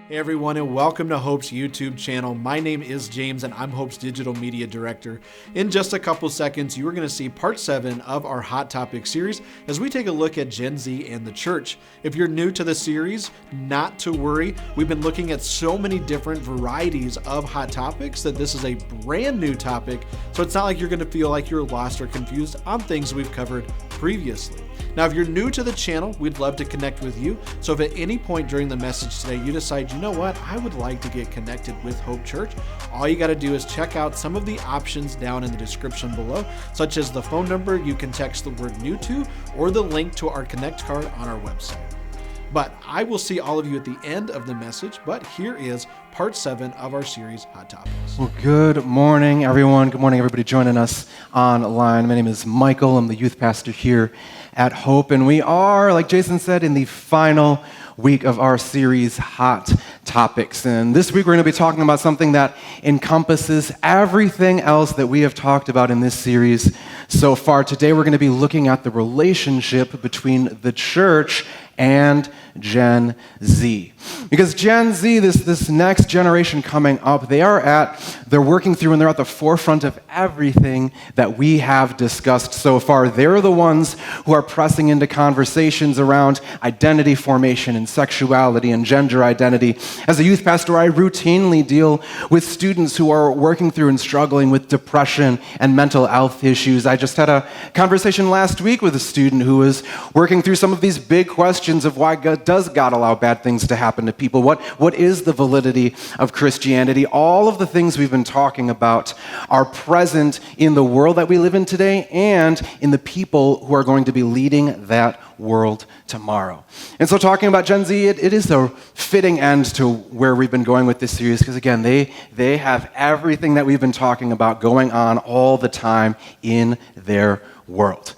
Hey everyone, and welcome to Hope's YouTube channel. My name is James and I'm Hope's Digital Media Director. In just a couple seconds, you are going to see part 7 of our Hot Topic series as we take a look at Gen Z and the church. If you're new to the series, not to worry. We've been looking at so many different varieties of hot topics that this is a brand new topic, so it's not like you're going to feel like you're lost or confused on things we've covered previously. Now, if you're new to the channel, we'd love to connect with you. So if at any point during the message today you decide, you know what, I would like to get connected with Hope Church, all you got to do is check out some of the options down in the description below, such as the phone number you can text the word new to, or the link to our Connect card on our website. But I will see all of you at the end of the message, but here is part 7 of our series, Hot Topics. Well, good morning, everyone. Good morning, everybody joining us online. My name is Michael. I'm the youth pastor here at Hope, and we are, like Jason said, in the final week of our series, Hot Topics. And this week we're going to be talking about something that encompasses everything else that we have talked about in this series so far. Today we're going to be looking at the relationship between the church and Gen Z. Because Gen Z, this next generation coming up, they're working through and they're at the forefront of everything that we have discussed so far. They're the ones who are pressing into conversations around identity formation and sexuality and gender identity. As a youth pastor, I routinely deal with students who are working through and struggling with depression and mental health issues. I just had a conversation last week with a student who was working through some of these big questions of why does God allow bad things to happen to people? What is the validity of Christianity? All of the things we've been talking about are present in the world that we live in today and in the people who are going to be leading that world tomorrow. And so talking about Gen Z, it is a fitting end to where we've been going with this series because, again, they have everything that we've been talking about going on all the time in their world.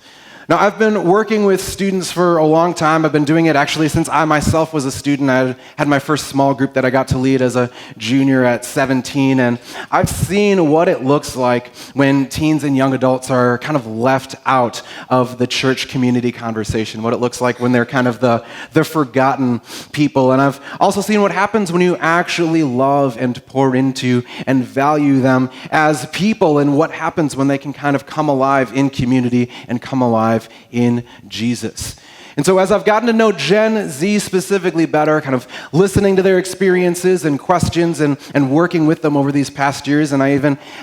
Now, I've been working with students for a long time. I've been doing it actually since I myself was a student. I had my first small group that I got to lead as a junior at 17, and I've seen what it looks like when teens and young adults are kind of left out of the church community conversation, what it looks like when they're kind of the forgotten people. And I've also seen what happens when you actually love and pour into and value them as people, and what happens when they can kind of come alive in community and come alive in Jesus. And so as I've gotten to know Gen Z specifically better, kind of listening to their experiences and questions and working with them over these past years, and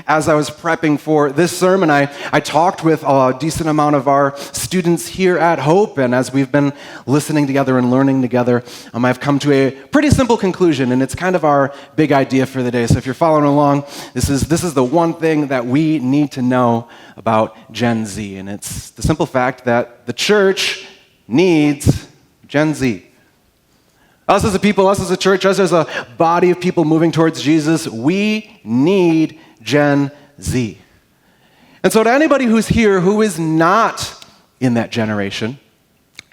as I was prepping for this sermon, I talked with a decent amount of our students here at Hope, and as we've been listening together and learning together, I've come to a pretty simple conclusion, and it's kind of our big idea for the day. So if you're following along, this is the one thing that we need to know about Gen Z, and it's the simple fact that the church needs Gen Z. Us as a people, us as a church, us as a body of people moving towards Jesus, we need Gen Z. And so to anybody who's here who is not in that generation,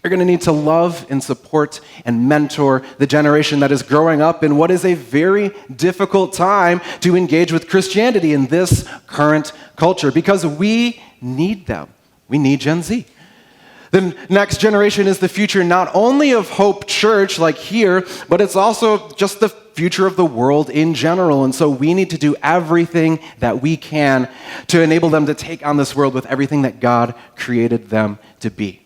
you're going to need to love and support and mentor the generation that is growing up in what is a very difficult time to engage with Christianity in this current culture, because we need them. We need Gen Z. The next generation is the future not only of Hope Church, like here, but it's also just the future of the world in general. And so we need to do everything that we can to enable them to take on this world with everything that God created them to be.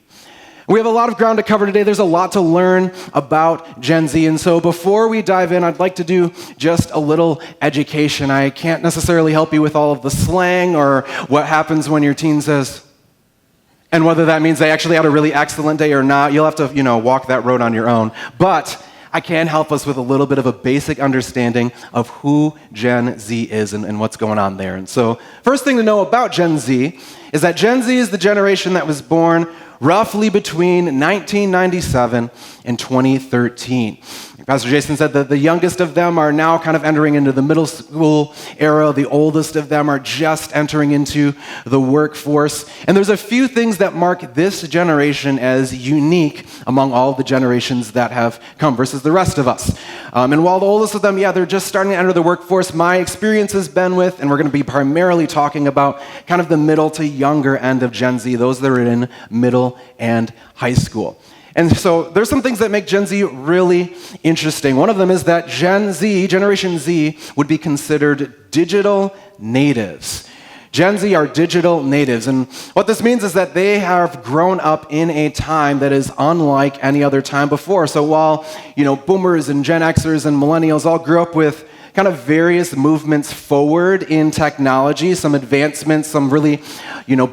We have a lot of ground to cover today. There's a lot to learn about Gen Z. And so before we dive in, I'd like to do just a little education. I can't necessarily help you with all of the slang or what happens when your teen says, and whether that means they actually had a really excellent day or not. You'll have to, walk that road on your own. But I can help us with a little bit of a basic understanding of who Gen Z is and what's going on there. And so first thing to know about Gen Z is that Gen Z is the generation that was born roughly between 1997 and 2013. Pastor Jason said that the youngest of them are now kind of entering into the middle school era. The oldest of them are just entering into the workforce. And there's a few things that mark this generation as unique among all the generations that have come versus the rest of us. And while the oldest of them, they're just starting to enter the workforce, my experience has been with, and we're going to be primarily talking about kind of the middle to younger end of Gen Z, those that are in middle and high school. And so there's some things that make Gen Z really interesting. One of them is that Gen Z, Generation Z, would be considered digital natives. Gen Z are digital natives, and what this means is that they have grown up in a time that is unlike any other time before. So while, boomers and Gen Xers and millennials all grew up with kind of various movements forward in technology, some advancements, some really,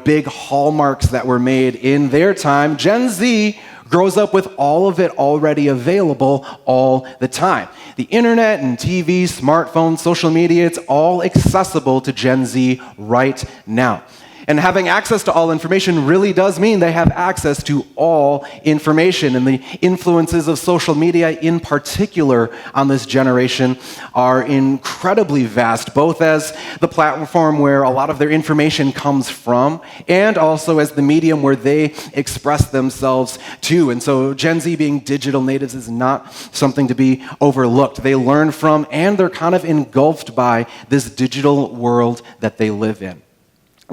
big hallmarks that were made in their time, Gen Z grows up with all of it already available all the time. The internet and TV, smartphones, social media, it's all accessible to Gen Z right now. And having access to all information really does mean they have access to all information. And the influences of social media in particular on this generation are incredibly vast, both as the platform where a lot of their information comes from, and also as the medium where they express themselves to. And so Gen Z being digital natives is not something to be overlooked. They learn from and they're kind of engulfed by this digital world that they live in.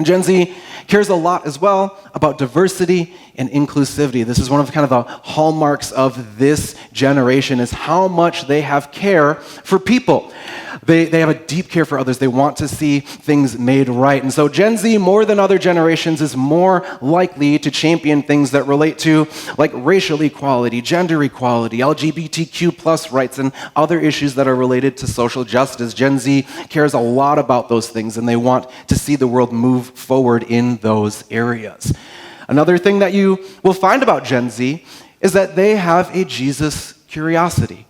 Gen Z cares a lot as well about diversity and inclusivity. This is one of kind of the hallmarks of this generation, is how much they have care for people. They have a deep care for others. They want to see things made right. And so Gen Z, more than other generations, is more likely to champion things that relate to like racial equality, gender equality, LGBTQ plus rights, and other issues that are related to social justice. Gen Z cares a lot about those things, and they want to see the world move forward in those areas. Another thing that you will find about Gen Z is that they have a Jesus curiosity.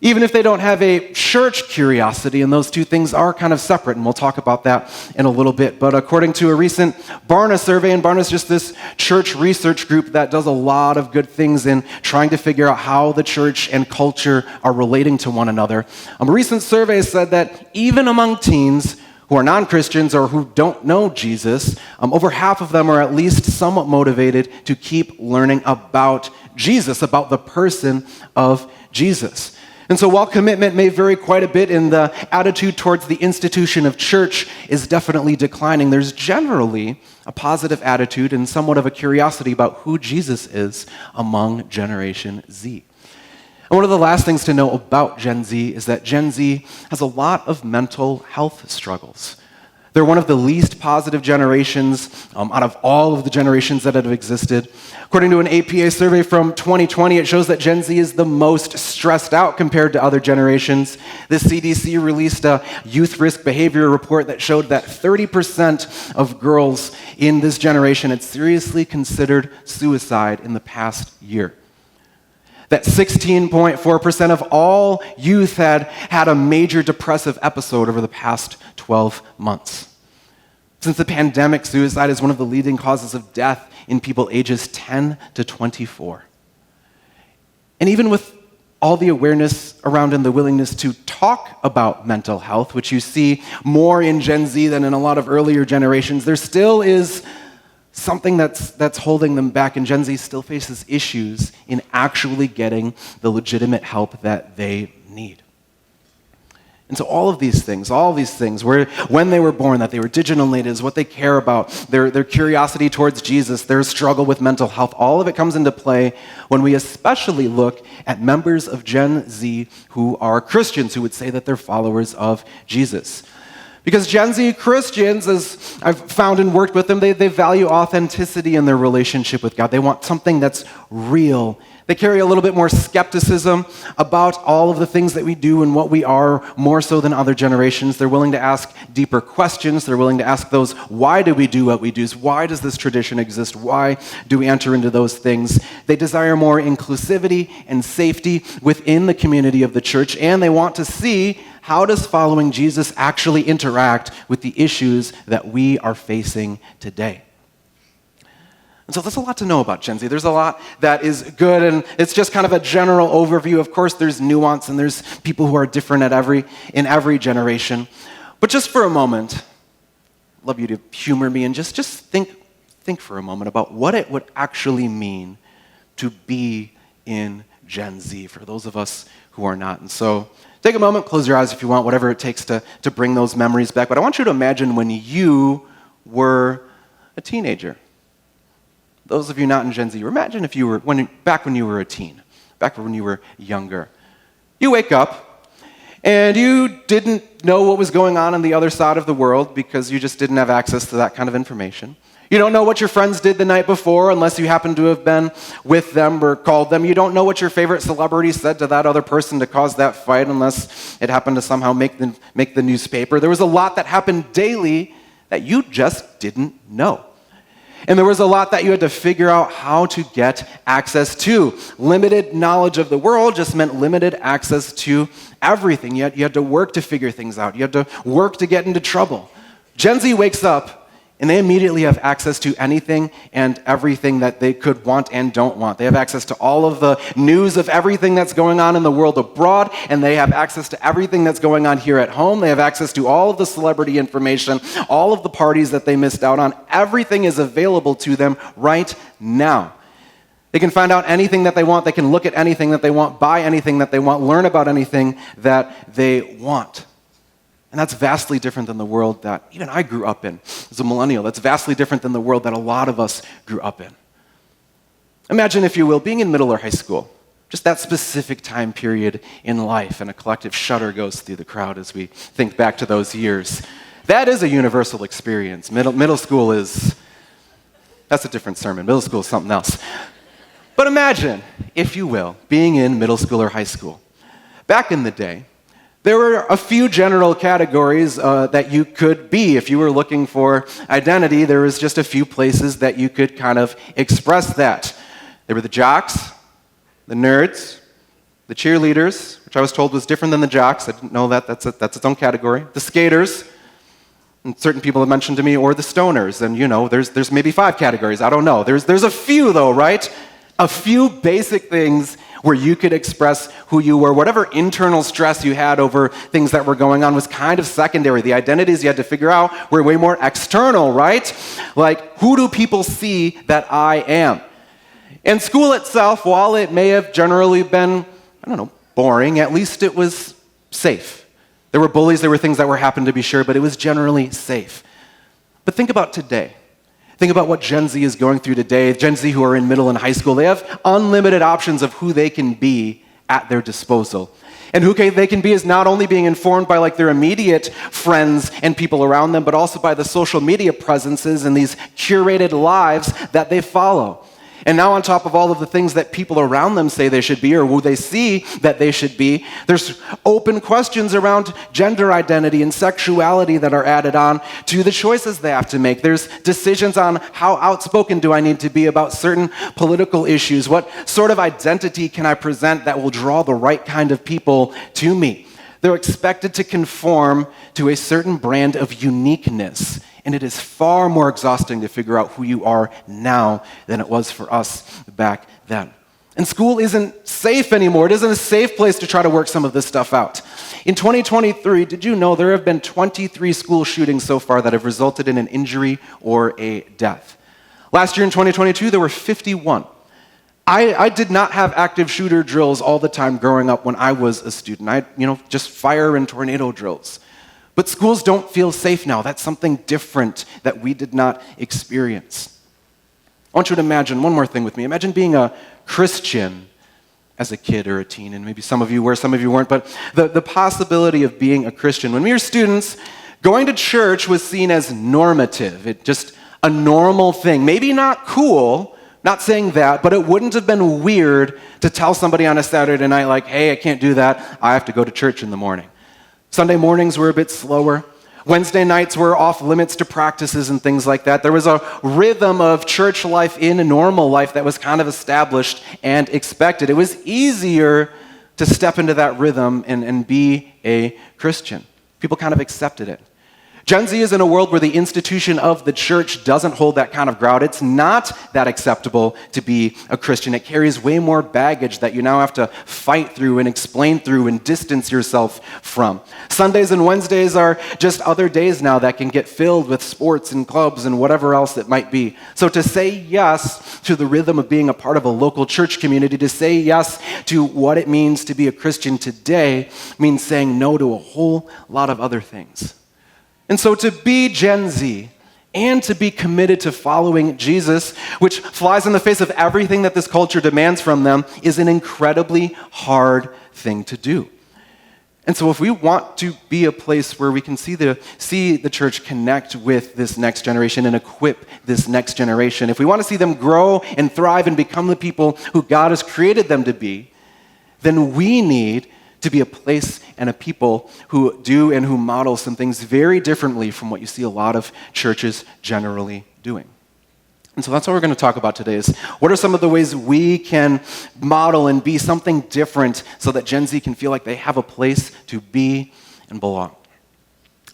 Even if they don't have a church curiosity, and those two things are kind of separate, and we'll talk about that in a little bit. But according to a recent Barna survey, and Barna's just this church research group that does a lot of good things in trying to figure out how the church and culture are relating to one another. A recent survey said that even among teens who are non-Christians or who don't know Jesus, over half of them are at least somewhat motivated to keep learning about Jesus, about the person of Jesus. And so while commitment may vary quite a bit in the attitude towards the institution of church is definitely declining, there's generally a positive attitude and somewhat of a curiosity about who Jesus is among Generation Z. And one of the last things to know about Gen Z is that Gen Z has a lot of mental health struggles. They're one of the least positive generations out of all of the generations that have existed. According to an APA survey from 2020, it shows that Gen Z is the most stressed out compared to other generations. The CDC released a youth risk behavior report that showed that 30% of girls in this generation had seriously considered suicide in the past year. That 16.4% of all youth had a major depressive episode over the past 12 months. Since the pandemic, suicide is one of the leading causes of death in people ages 10 to 24. And even with all the awareness around and the willingness to talk about mental health, which you see more in Gen Z than in a lot of earlier generations, there still is something that's holding them back, and Gen Z still faces issues in actually getting the legitimate help that they need. And so all these things, where when they were born, that they were digital natives, what they care about, their curiosity towards Jesus, their struggle with mental health, all of it comes into play when we especially look at members of Gen Z who are Christians, who would say that they're followers of Jesus. Because Gen Z Christians, as I've found and worked with them, they value authenticity in their relationship with God. They want something that's real. They carry a little bit more skepticism about all of the things that we do and what we are, more so than other generations. They're willing to ask deeper questions. They're willing to ask those, why do we do what we do? Why does this tradition exist? Why do we enter into those things? They desire more inclusivity and safety within the community of the church, and they want to see, how does following Jesus actually interact with the issues that we are facing today? And so there's a lot to know about Gen Z. There's a lot that is good, and it's just kind of a general overview. Of course, there's nuance, and there's people who are different in every generation. But just for a moment, I'd love you to humor me and just think for a moment about what it would actually mean to be in Gen Z for those of us who are not. And so take a moment, close your eyes if you want, whatever it takes to bring those memories back. But I want you to imagine when you were a teenager. those of you not in Gen Z, imagine if you were, back when you were a teen, back when you were younger. You wake up, and you didn't know what was going on the other side of the world because you just didn't have access to that kind of information. You don't know what your friends did the night before unless you happen to have been with them or called them. You don't know what your favorite celebrity said to that other person to cause that fight unless it happened to somehow make the newspaper. There was a lot that happened daily that you just didn't know. And there was a lot that you had to figure out how to get access to. Limited knowledge of the world just meant limited access to everything. You had to work to figure things out. You had to work to get into trouble. Gen Z wakes up, and they immediately have access to anything and everything that they could want and don't want. They have access to all of the news of everything that's going on in the world abroad, and they have access to everything that's going on here at home. They have access to all of the celebrity information, all of the parties that they missed out on. Everything is available to them right now. They can find out anything that they want. They can look at anything that they want, buy anything that they want, learn about anything that they want. And that's vastly different than the world that even I grew up in as a millennial. That's vastly different than the world that a lot of us grew up in. Imagine, if you will, being in middle or high school, just that specific time period in life, and a collective shudder goes through the crowd as we think back to those years. That is a universal experience. Middle school that's a different sermon. Middle school is something else. But imagine, if you will, being in middle school or high school. Back in the day, there were a few general categories that you could be. If you were looking for identity, there was just a few places that you could kind of express that. There were the jocks, the nerds, the cheerleaders, which I was told was different than the jocks. I didn't know that. That's its own category. The skaters, and certain people have mentioned to me, or the stoners. And there's maybe 5 categories. I don't know. There's a few though, right? A few basic things where you could express who you were. Whatever internal stress you had over things that were going on was kind of secondary. The identities you had to figure out were way more external, right? Like, who do people see that I am? And school itself, while it may have generally been, boring, at least it was safe. There were bullies, there were things that were happening to be sure, but it was generally safe. But think about today. Think about what Gen Z is going through today. Gen Z who are in middle and high school, they have unlimited options of who they can be at their disposal. And who they can be is not only being informed by their immediate friends and people around them, but also by the social media presences and these curated lives that they follow. And now on top of all of the things that people around them say they should be, or who they see that they should be, there's open questions around gender identity and sexuality that are added on to the choices they have to make. There's decisions on how outspoken do I need to be about certain political issues. What sort of identity can I present that will draw the right kind of people to me? They're expected to conform to a certain brand of uniqueness. And it is far more exhausting to figure out who you are now than it was for us back then. And school isn't safe anymore. It isn't a safe place to try to work some of this stuff out. In 2023, did you know there have been 23 school shootings so far that have resulted in an injury or a death? Last year in 2022, there were 51. I did not have active shooter drills all the time growing up when I was a student. I just fire and tornado drills. But schools don't feel safe now. That's something different that we did not experience. I want you to imagine one more thing with me. Imagine being a Christian as a kid or a teen, and maybe some of you were, some of you weren't, but the possibility of being a Christian. When we were students, going to church was seen as normative. It just a normal thing. Maybe not cool, not saying that, but it wouldn't have been weird to tell somebody on a Saturday night, hey, I can't do that. I have to go to church in the morning. Sunday mornings were a bit slower. Wednesday nights were off limits to practices and things like that. There was a rhythm of church life in a normal life that was kind of established and expected. It was easier to step into that rhythm and be a Christian. People kind of accepted it. Gen Z is in a world where the institution of the church doesn't hold that kind of ground. It's not that acceptable to be a Christian. It carries way more baggage that you now have to fight through and explain through and distance yourself from. Sundays and Wednesdays are just other days now that can get filled with sports and clubs and whatever else it might be. So to say yes to the rhythm of being a part of a local church community, to say yes to what it means to be a Christian today, means saying no to a whole lot of other things. And so to be Gen Z and to be committed to following Jesus, which flies in the face of everything that this culture demands from them, is an incredibly hard thing to do. And so if we want to be a place where we can see the church connect with this next generation and equip this next generation, if we want to see them grow and thrive and become the people who God has created them to be, then we need to be a place and a people who do and who model some things very differently from what you see a lot of churches generally doing. And so that's what we're going to talk about today is what are some of the ways we can model and be something different so that Gen Z can feel like they have a place to be and belong.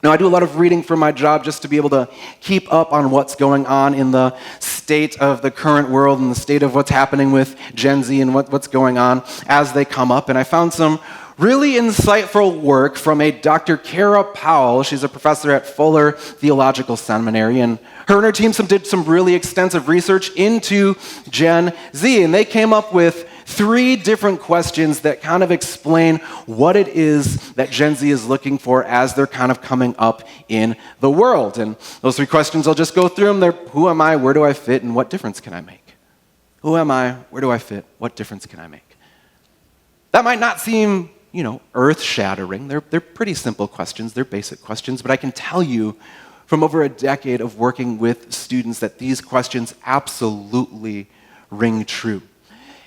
Now, I do a lot of reading for my job just to be able to keep up on what's going on in the state of the current world and the state of what's happening with Gen Z and what's going on as they come up. And I found some really insightful work from a Dr. Kara Powell. She's a professor at Fuller Theological Seminary, and her team did some really extensive research into Gen Z, and they came up with 3 different questions that kind of explain what it is that Gen Z is looking for as they're kind of coming up in the world. And those 3 questions, I'll just go through them. They're, who am I, where do I fit, and what difference can I make? Who am I, where do I fit, what difference can I make? That might not seem earth-shattering. They're pretty simple questions. They're basic questions. But I can tell you from over a decade of working with students that these questions absolutely ring true.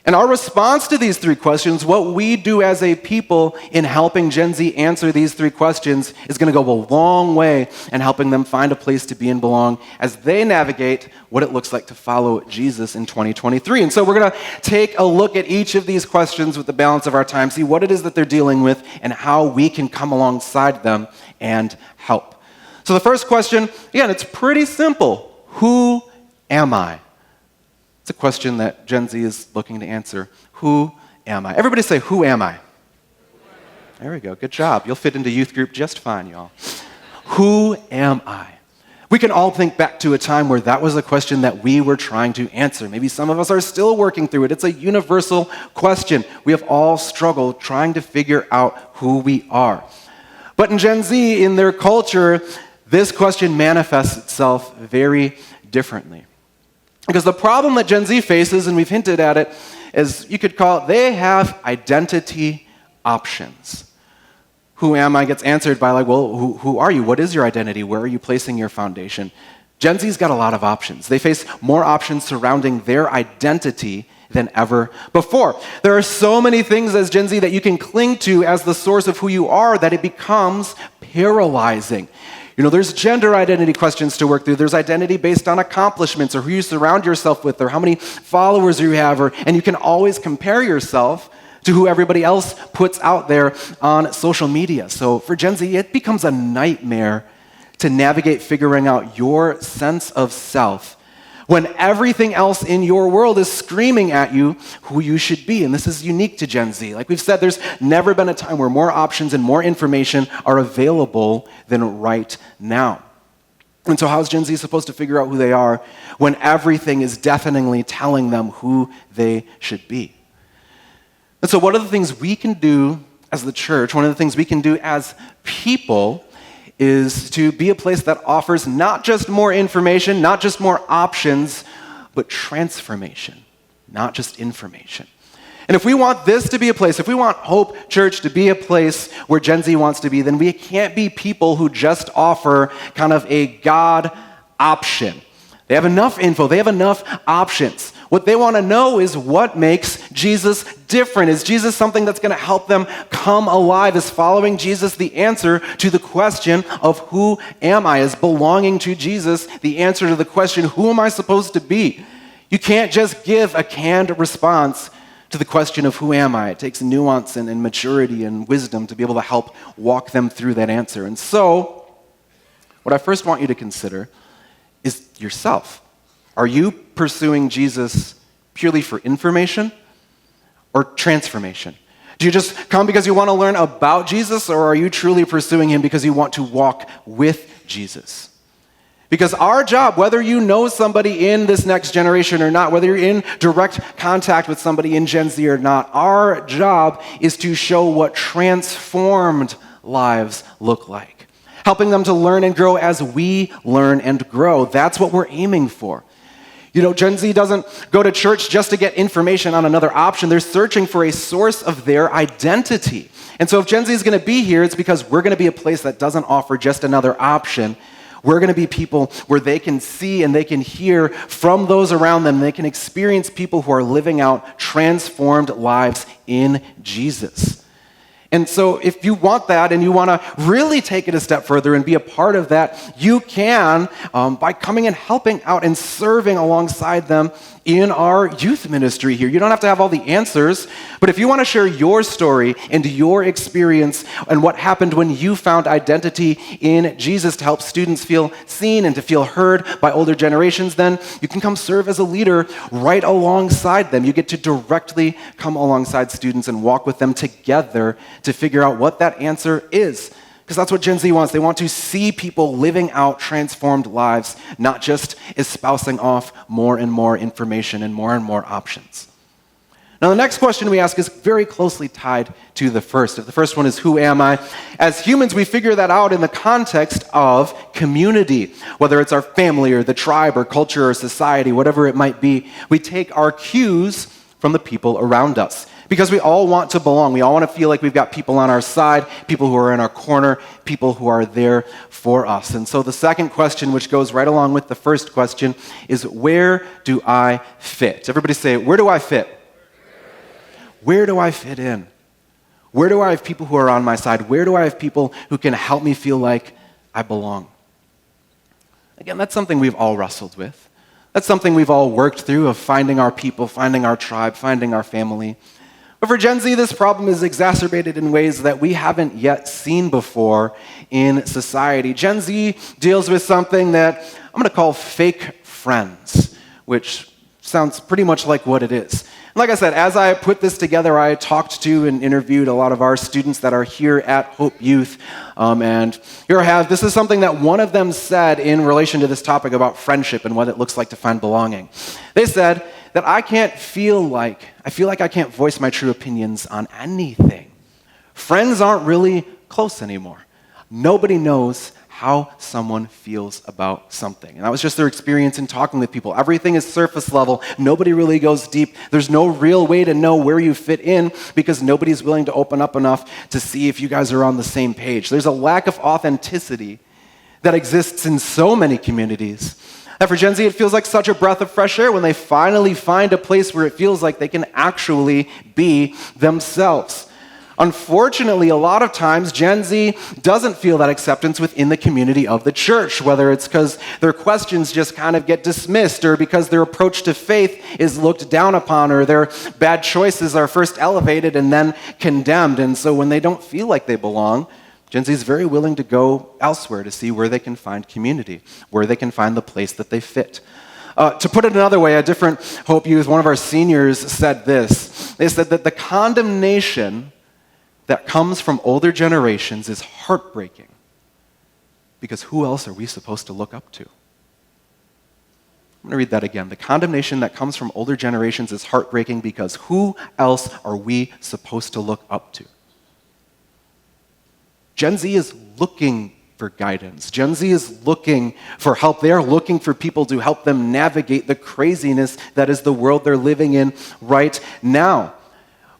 And our response to these 3 questions, what we do as a people in helping Gen Z answer these 3 questions, is going to go a long way in helping them find a place to be and belong as they navigate what it looks like to follow Jesus in 2023. And so we're going to take a look at each of these questions with the balance of our time, see what it is that they're dealing with, and how we can come alongside them and help. So the first question, again, it's pretty simple. Who am I? It's a question that Gen Z is looking to answer. Who am I? Everybody say, who am I? There we go. Good job. You'll fit into youth group just fine, y'all. Who am I? We can all think back to a time where that was a question that we were trying to answer. Maybe some of us are still working through it. It's a universal question. We have all struggled trying to figure out who we are. But in Gen Z, in their culture, this question manifests itself very differently. Because the problem that Gen Z faces, and we've hinted at it, is you could call it, they have identity options. Who am I gets answered by who are you? What is your identity? Where are you placing your foundation? Gen Z's got a lot of options. They face more options surrounding their identity than ever before. There are so many things as Gen Z that you can cling to as the source of who you are that it becomes paralyzing. There's gender identity questions to work through. There's identity based on accomplishments or who you surround yourself with or how many followers you have. And you can always compare yourself to who everybody else puts out there on social media. So for Gen Z, it becomes a nightmare to navigate figuring out your sense of self when everything else in your world is screaming at you who you should be. And this is unique to Gen Z. Like we've said, there's never been a time where more options and more information are available than right now. And so how is Gen Z supposed to figure out who they are when everything is deafeningly telling them who they should be? And so one of the things we can do as the church, one of the things we can do as people is to be a place that offers not just more information, not just more options, but transformation, not just information. And if we want this to be a place, if we want Hope Church to be a place where Gen Z wants to be, then we can't be people who just offer kind of a God option. They have enough info, they have enough options. What they want to know is what makes Jesus different. Is Jesus something that's going to help them come alive? Is following Jesus the answer to the question of who am I? Is belonging to Jesus the answer to the question, who am I supposed to be? You can't just give a canned response to the question of who am I. It takes nuance and maturity and wisdom to be able to help walk them through that answer. And so, what I first want you to consider is yourself. Are you pursuing Jesus purely for information or transformation? Do you just come because you want to learn about Jesus, or are you truly pursuing him because you want to walk with Jesus? Because our job, whether you know somebody in this next generation or not, whether you're in direct contact with somebody in Gen Z or not, our job is to show what transformed lives look like. helping them to learn and grow as we learn and grow. That's what we're aiming for. Gen Z doesn't go to church just to get information on another option. They're searching for a source of their identity. And so if Gen Z is going to be here, it's because we're going to be a place that doesn't offer just another option. We're going to be people where they can see and they can hear from those around them. They can experience people who are living out transformed lives in Jesus. And so if you want that and you want to really take it a step further and be a part of that, you can by coming and helping out and serving alongside them in our youth ministry here. You don't have to have all the answers, but if you want to share your story and your experience and what happened when you found identity in Jesus to help students feel seen and to feel heard by older generations, then you can come serve as a leader right alongside them. You get to directly come alongside students and walk with them together to figure out what that answer is. Because that's what Gen Z wants. They want to see people living out transformed lives, not just espousing off more and more information and more options. Now, the next question we ask is very closely tied to the first. If the first one is, who am I? As humans, we figure that out in the context of community. Whether it's our family or the tribe or culture or society, whatever it might be, we take our cues from the people around us. Because we all want to belong. We all want to feel like we've got people on our side, people who are in our corner, people who are there for us. And so the second question, which goes right along with the first question, is where do I fit? Everybody say, where do I fit? Where do I fit in? Where do I have people who are on my side? Where do I have people who can help me feel like I belong? Again, that's something we've all wrestled with. That's something we've all worked through, of finding our people, finding our tribe, finding our family. But for Gen Z, this problem is exacerbated in ways that we haven't yet seen before in society. Gen Z deals with something that I'm going to call fake friends, which sounds pretty much like what it is. And like I said, as I put this together, I talked to and interviewed a lot of our students that are here at Hope Youth. And here I have, this is something that one of them said in relation to this topic about friendship and what it looks like to find belonging. They said that I feel like I can't voice my true opinions on anything. Friends aren't really close anymore. Nobody knows how someone feels about something. And that was just their experience in talking with people. Everything is surface level. Nobody really goes deep. There's no real way to know where you fit in because nobody's willing to open up enough to see if you guys are on the same page. There's a lack of authenticity that exists in so many communities. And for Gen Z, it feels like such a breath of fresh air when they finally find a place where it feels like they can actually be themselves. Unfortunately, a lot of times, Gen Z doesn't feel that acceptance within the community of the church, whether it's because their questions just kind of get dismissed, or because their approach to faith is looked down upon, or their bad choices are first elevated and then condemned. And so when they don't feel like they belong, Gen Z is very willing to go elsewhere to see where they can find community, where they can find the place that they fit. To put it another way, a different Hope Youth, one of our seniors said this. They said that the condemnation that comes from older generations is heartbreaking, because who else are we supposed to look up to? I'm going to read that again. The condemnation that comes from older generations is heartbreaking because who else are we supposed to look up to? Gen Z is looking for guidance. Gen Z is looking for help. They are looking for people to help them navigate the craziness that is the world they're living in right now.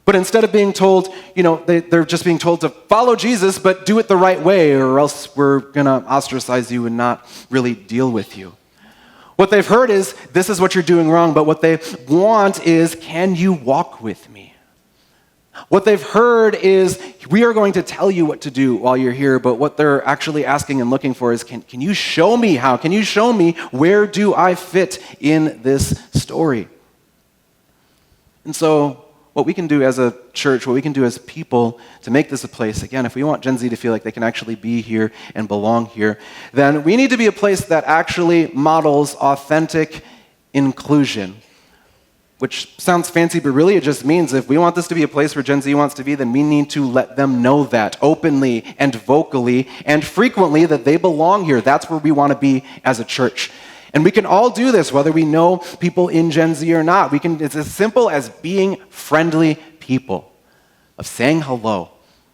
But instead of being told, they're just being told to follow Jesus, but do it the right way, or else we're going to ostracize you and not really deal with you. What they've heard is, this is what you're doing wrong, but what they want is, can you walk with me? What they've heard is, we are going to tell you what to do while you're here, but what they're actually asking and looking for is, can you show me how? Can you show me where do I fit in this story? And so, what we can do as a church, what we can do as people to make this a place, again, if we want Gen Z to feel like they can actually be here and belong here, then we need to be a place that actually models authentic inclusion, which sounds fancy, but really it just means if we want this to be a place where Gen Z wants to be, then we need to let them know that openly and vocally and frequently that they belong here. That's where we want to be as a church. And we can all do this, whether we know people in Gen Z or not. It's as simple as being friendly people, of saying hello,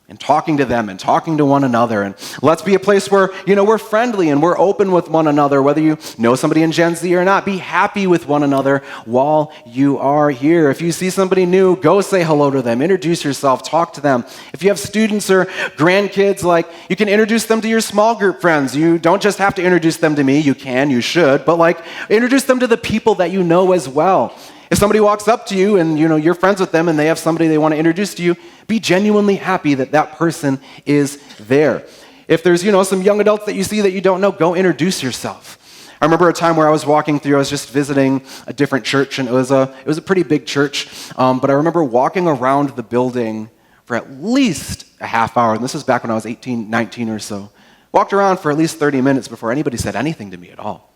and talking to them and talking to one another. And let's be a place where, we're friendly and we're open with one another, whether you know somebody in Gen Z or not. Be happy with one another while you are here. If you see somebody new, go say hello to them, introduce yourself, talk to them. If you have students or grandkids, you can introduce them to your small group friends. You don't just have to introduce them to me. You can, you should, but introduce them to the people that you know as well. If somebody walks up to you and you're friends with them and they have somebody they want to introduce to you, be genuinely happy that that person is there. If there's some young adults that you see that you don't know, go introduce yourself. I remember a time where I was walking through, I was just visiting a different church, and it was a pretty big church, but I remember walking around the building for at least a half hour, and this was back when I was 18, 19 or so. Walked around for at least 30 minutes before anybody said anything to me at all.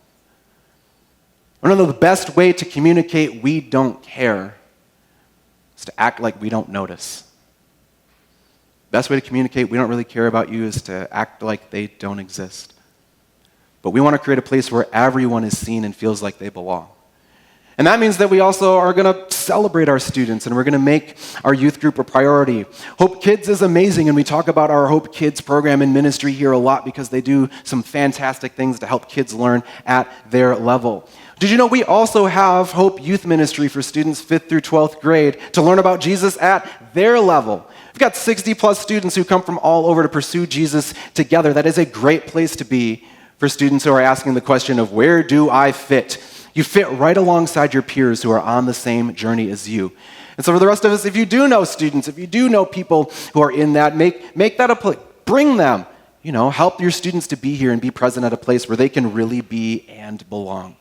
I don't know, the best way to communicate we don't care is to act like we don't notice. The best way to communicate we don't really care about you is to act like they don't exist. But we want to create a place where everyone is seen and feels like they belong. And that means that we also are going to celebrate our students, and we're going to make our youth group a priority. Hope Kids is amazing, and we talk about our Hope Kids program and ministry here a lot because they do some fantastic things to help kids learn at their level. Did you know we also have Hope Youth Ministry for students 5th through 12th grade to learn about Jesus at their level? We've got 60 plus students who come from all over to pursue Jesus together. That is a great place to be for students who are asking the question of, where do I fit? You fit right alongside your peers who are on the same journey as you. And so for the rest of us, if you do know students, if you do know people who are in that, make that a place. Bring them. Help your students to be here and be present at a place where they can really be and belong.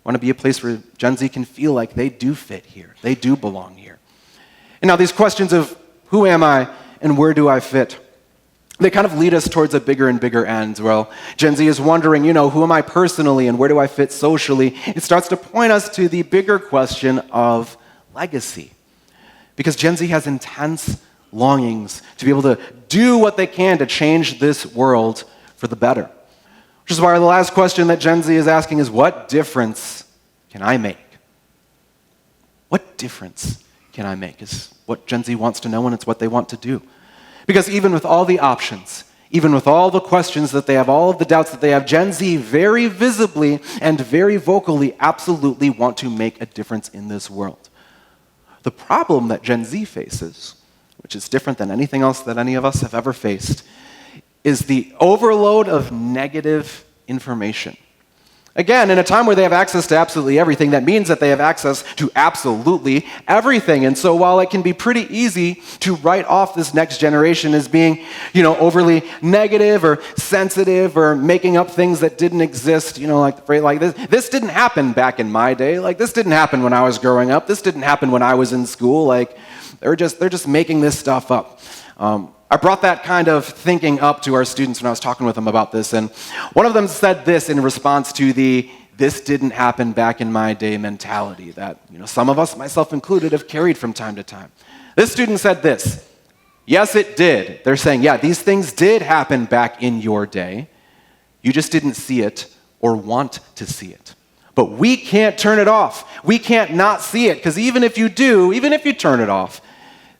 Want to be a place where Gen Z can feel like they do fit here. They do belong here. And now these questions of who am I and where do I fit, they kind of lead us towards a bigger and bigger end. Well, Gen Z is wondering, who am I personally and where do I fit socially? It starts to point us to the bigger question of legacy. Because Gen Z has intense longings to be able to do what they can to change this world for the better. Which is why the last question that Gen Z is asking is, what difference can I make? What difference can I make is what Gen Z wants to know, and it's what they want to do. Because even with all the options, even with all the questions that they have, all of the doubts that they have, Gen Z very visibly and very vocally absolutely want to make a difference in this world. The problem that Gen Z faces, which is different than anything else that any of us have ever faced, is the overload of negative information. Again, in a time where they have access to absolutely everything, that means that they have access to absolutely everything. And so while it can be pretty easy to write off this next generation as being, overly negative or sensitive or making up things that didn't exist, like the phrase like this didn't happen back in my day. This didn't happen when I was growing up. This didn't happen when I was in school. They're just making this stuff up. I brought that kind of thinking up to our students when I was talking with them about this, and one of them said this in response to the "this didn't happen back in my day" mentality that some of us, myself included, have carried from time to time. This student said this: "Yes, it did." They're saying, yeah, these things did happen back in your day. You just didn't see it or want to see it. But we can't turn it off. We can't not see it, because even if you do, even if you turn it off,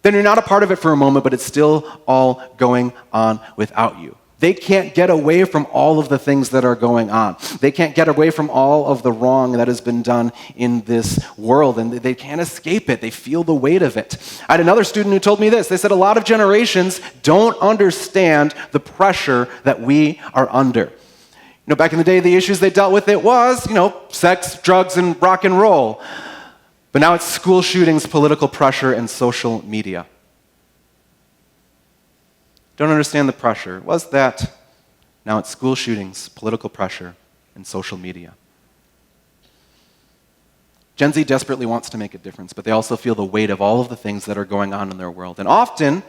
then you're not a part of it for a moment, but it's still all going on without you. They can't get away from all of the things that are going on. They can't get away from all of the wrong that has been done in this world, and they can't escape it. They feel the weight of it. I had another student who told me this. They said a lot of generations don't understand the pressure that we are under. Back in the day, the issues they dealt with, it was, sex, drugs, and rock and roll. But now it's school shootings, political pressure, and social media. Don't understand the pressure. It was that. Now it's school shootings, political pressure, and social media. Gen Z desperately wants to make a difference, but they also feel the weight of all of the things that are going on in their world. And often,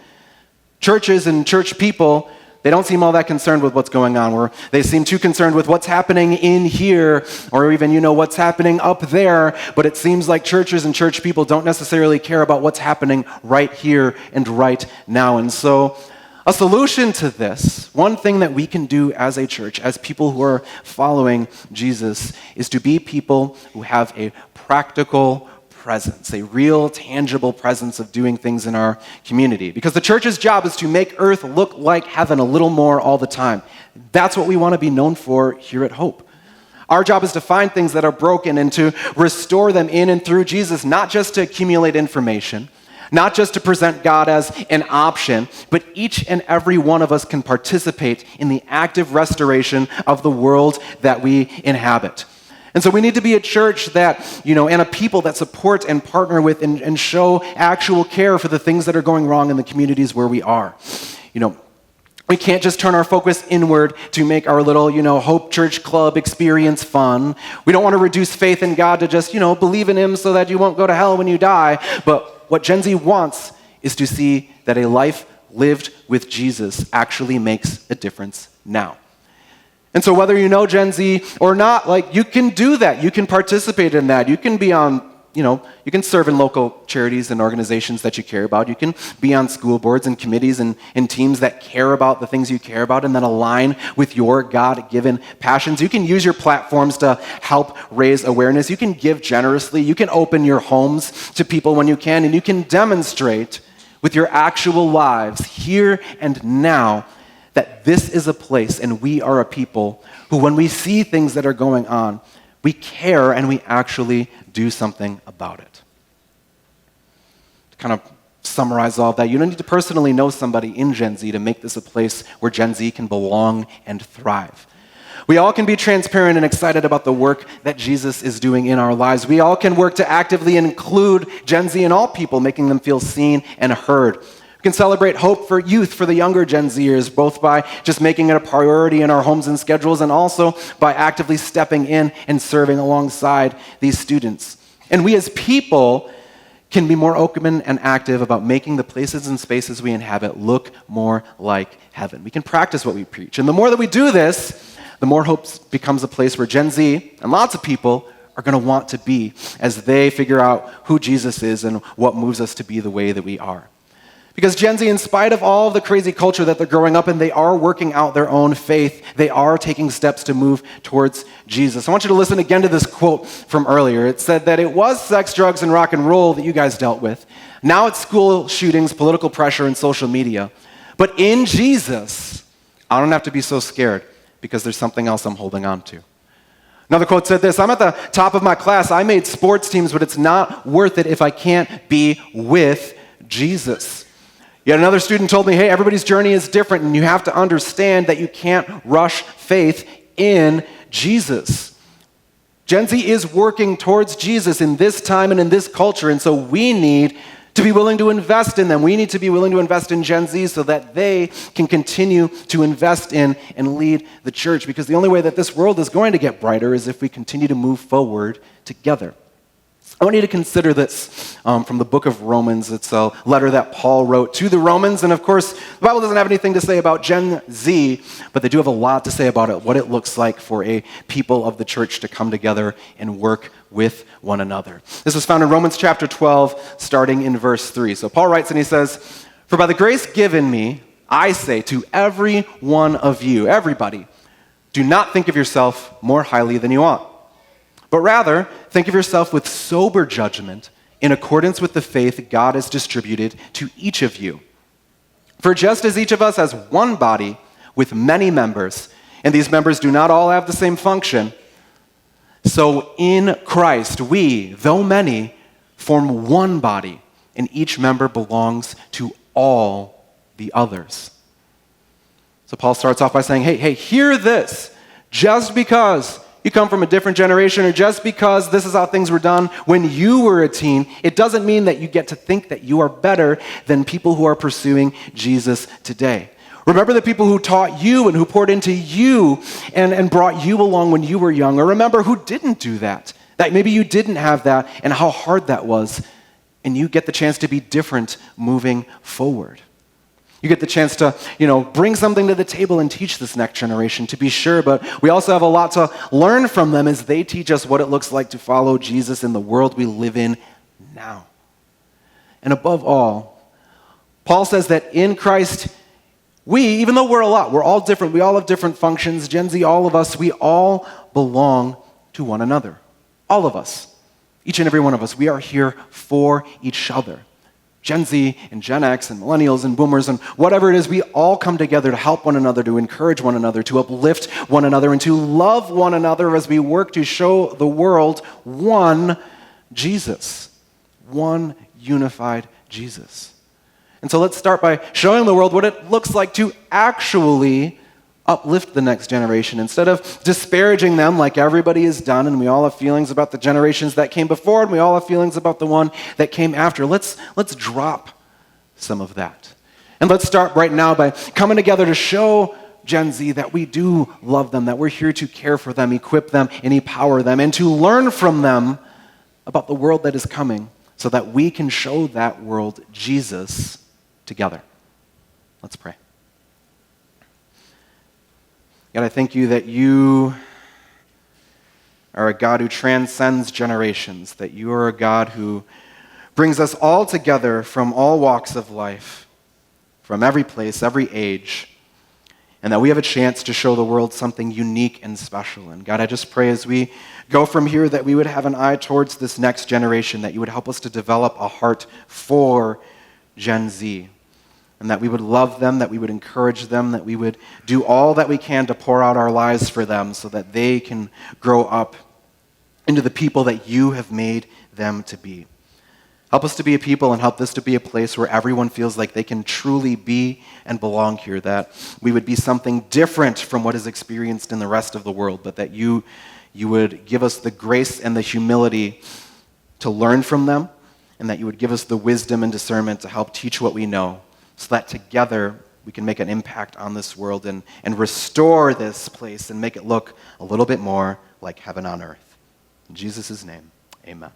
churches and church people, they don't seem all that concerned with what's going on. They seem too concerned with what's happening in here, or even, what's happening up there. But it seems like churches and church people don't necessarily care about what's happening right here and right now. And so a solution to this, one thing that we can do as a church, as people who are following Jesus, is to be people who have a practical, presence, a real, tangible presence of doing things in our community. Because the church's job is to make earth look like heaven a little more all the time. That's what we want to be known for here at Hope. Our job is to find things that are broken and to restore them in and through Jesus, not just to accumulate information, not just to present God as an option, but each and every one of us can participate in the active restoration of the world that we inhabit. And so we need to be a church that, and a people that support and partner with and show actual care for the things that are going wrong in the communities where we are. We can't just turn our focus inward to make our little, Hope Church Club experience fun. We don't want to reduce faith in God to just, believe in Him so that you won't go to hell when you die. But what Gen Z wants is to see that a life lived with Jesus actually makes a difference now. And so whether you know Gen Z or not, you can do that. You can participate in that. You can be on, you can serve in local charities and organizations that you care about. You can be on school boards and committees and teams that care about the things you care about and that align with your God-given passions. You can use your platforms to help raise awareness. You can give generously. You can open your homes to people when you can, and you can demonstrate with your actual lives here and now that this is a place and we are a people who, when we see things that are going on, we care and we actually do something about it. To kind of summarize all of that, you don't need to personally know somebody in Gen Z to make this a place where Gen Z can belong and thrive. We all can be transparent and excited about the work that Jesus is doing in our lives. We all can work to actively include Gen Z and all people, making them feel seen and heard. We can celebrate hope for youth, for the younger Gen Zers, both by just making it a priority in our homes and schedules and also by actively stepping in and serving alongside these students. And we as people can be more open and active about making the places and spaces we inhabit look more like heaven. We can practice what we preach. And the more that we do this, the more hope becomes a place where Gen Z and lots of people are going to want to be as they figure out who Jesus is and what moves us to be the way that we are. Because Gen Z, in spite of all of the crazy culture that they're growing up in, they are working out their own faith. They are taking steps to move towards Jesus. I want you to listen again to this quote from earlier. It said that it was sex, drugs, and rock and roll that you guys dealt with. Now it's school shootings, political pressure, and social media. But in Jesus, I don't have to be so scared because there's something else I'm holding on to. Another quote said this: I'm at the top of my class. I made sports teams, but it's not worth it if I can't be with Jesus. Yet another student told me, hey, everybody's journey is different, and you have to understand that you can't rush faith in Jesus. Gen Z is working towards Jesus in this time and in this culture, and so we need to be willing to invest in them. We need to be willing to invest in Gen Z so that they can continue to invest in and lead the church, because the only way that this world is going to get brighter is if we continue to move forward together. I want you to consider this from the book of Romans. It's a letter that Paul wrote to the Romans. And of course, the Bible doesn't have anything to say about Gen Z, but they do have a lot to say about it, what it looks like for a people of the church to come together and work with one another. This is found in Romans chapter 12, starting in verse 3. So Paul writes and he says, "For by the grace given me, I say to every one of you," everybody, "do not think of yourself more highly than you ought. But rather, think of yourself with sober judgment in accordance with the faith God has distributed to each of you. For just as each of us has one body with many members, and these members do not all have the same function, so in Christ we, though many, form one body, and each member belongs to all the others." So Paul starts off by saying, hey, hear this. Just because you come from a different generation, or just because this is how things were done when you were a teen, it doesn't mean that you get to think that you are better than people who are pursuing Jesus today. Remember the people who taught you and who poured into you and brought you along when you were young, or remember who didn't do that maybe you didn't have that and how hard that was, and you get the chance to be different moving forward. You get the chance to, bring something to the table and teach this next generation, to be sure, but we also have a lot to learn from them as they teach us what it looks like to follow Jesus in the world we live in now. And above all, Paul says that in Christ, we, even though we're a lot, we're all different, we all have different functions, Gen Z, all of us, we all belong to one another. All of us. Each and every one of us, we are here for each other. Gen Z and Gen X and millennials and boomers and whatever it is, we all come together to help one another, to encourage one another, to uplift one another, and to love one another as we work to show the world one Jesus, one unified Jesus. And so let's start by showing the world what it looks like to actually uplift the next generation. Instead of disparaging them like everybody has done, and we all have feelings about the generations that came before, and we all have feelings about the one that came after, let's drop some of that. And let's start right now by coming together to show Gen Z that we do love them, that we're here to care for them, equip them, and empower them, and to learn from them about the world that is coming so that we can show that world Jesus together. Let's pray. God, I thank you that you are a God who transcends generations, that you are a God who brings us all together from all walks of life, from every place, every age, and that we have a chance to show the world something unique and special. And God, I just pray as we go from here that we would have an eye towards this next generation, that you would help us to develop a heart for Gen Z, and that we would love them, that we would encourage them, that we would do all that we can to pour out our lives for them so that they can grow up into the people that you have made them to be. Help us to be a people and help this to be a place where everyone feels like they can truly be and belong here, that we would be something different from what is experienced in the rest of the world, but that you would give us the grace and the humility to learn from them, and that you would give us the wisdom and discernment to help teach what we know, so that together we can make an impact on this world and restore this place and make it look a little bit more like heaven on earth. In Jesus' name, amen.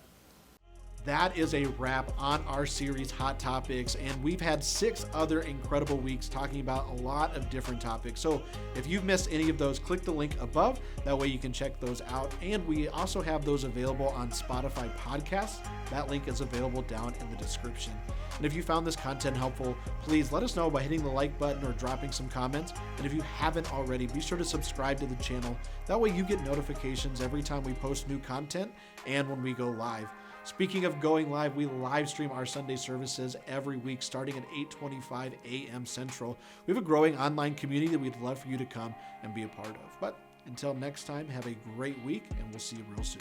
That is a wrap on our series, Hot Topics, and we've had 6 other incredible weeks talking about a lot of different topics. So if you've missed any of those, click the link above. That way you can check those out. And we also have those available on Spotify podcasts. That link is available down in the description. And if you found this content helpful, please let us know by hitting the like button or dropping some comments. And if you haven't already, be sure to subscribe to the channel. That way you get notifications every time we post new content and when we go live. Speaking of going live, we live stream our Sunday services every week starting at 8:25 a.m. Central. We have a growing online community that we'd love for you to come and be a part of. But until next time, have a great week, and we'll see you real soon.